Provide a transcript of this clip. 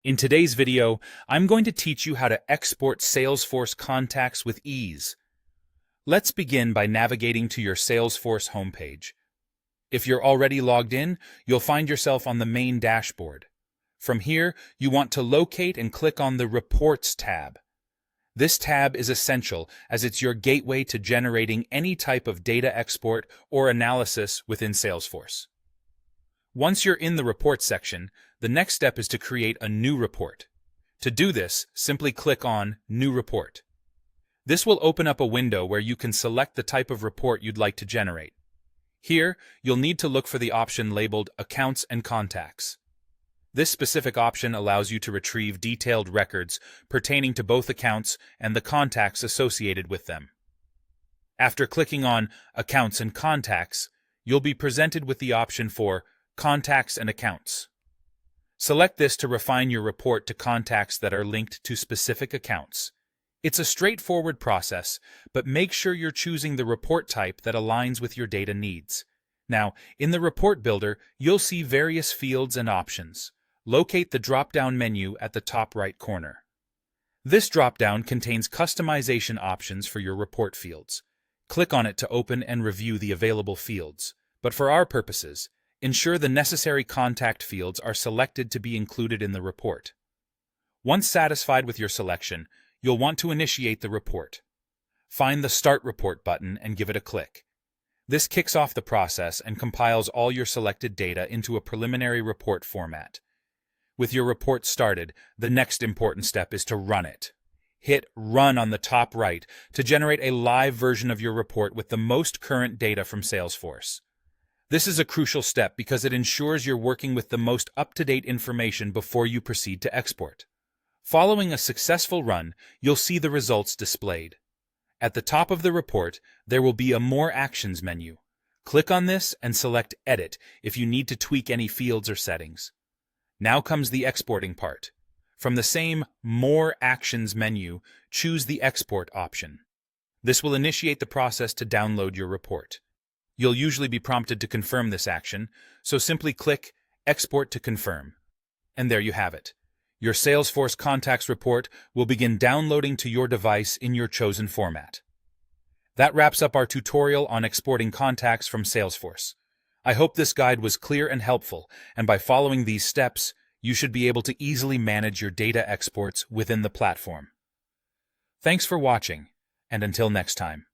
In today's video, I'm going to teach you how to export Salesforce contacts with ease. Let's begin by navigating to your Salesforce homepage. If you're already logged in, you'll find yourself on the main dashboard. From here, you want to locate and click on the Reports tab. This tab is essential as it's your gateway to generating any type of data export or analysis within Salesforce. Once you're in the Reports section, the next step is to create a new report. To do this, simply click on New Report. This will open up a window where you can select the type of report you'd like to generate. Here, you'll need to look for the option labeled Accounts and Contacts. This specific option allows you to retrieve detailed records pertaining to both accounts and the contacts associated with them. After clicking on Accounts and Contacts, you'll be presented with the option for Contacts and Accounts. Select this to refine your report to contacts that are linked to specific accounts. It's a straightforward process, but make sure you're choosing the report type that aligns with your data needs. Now, in the Report Builder, you'll see various fields and options. Locate the drop-down menu at the top right corner. This drop-down contains customization options for your report fields. Click on it to open and review the available fields. But for our purposes, ensure the necessary contact fields are selected to be included in the report. Once satisfied with your selection, you'll want to initiate the report. Find the Start Report button and give it a click. This kicks off the process and compiles all your selected data into a preliminary report format. With your report started, the next important step is to run it. Hit Run on the top right to generate a live version of your report with the most current data from Salesforce. This is a crucial step because it ensures you're working with the most up-to-date information before you proceed to export. Following a successful run, you'll see the results displayed. At the top of the report, there will be a More Actions menu. Click on this and select Edit if you need to tweak any fields or settings. Now comes the exporting part. From the same More Actions menu, choose the Export option. This will initiate the process to download your report. You'll usually be prompted to confirm this action, so simply click Export to confirm. And there you have it. Your Salesforce Contacts report will begin downloading to your device in your chosen format. That wraps up our tutorial on exporting contacts from Salesforce. I hope this guide was clear and helpful, and by following these steps, you should be able to easily manage your data exports within the platform. Thanks for watching, and until next time.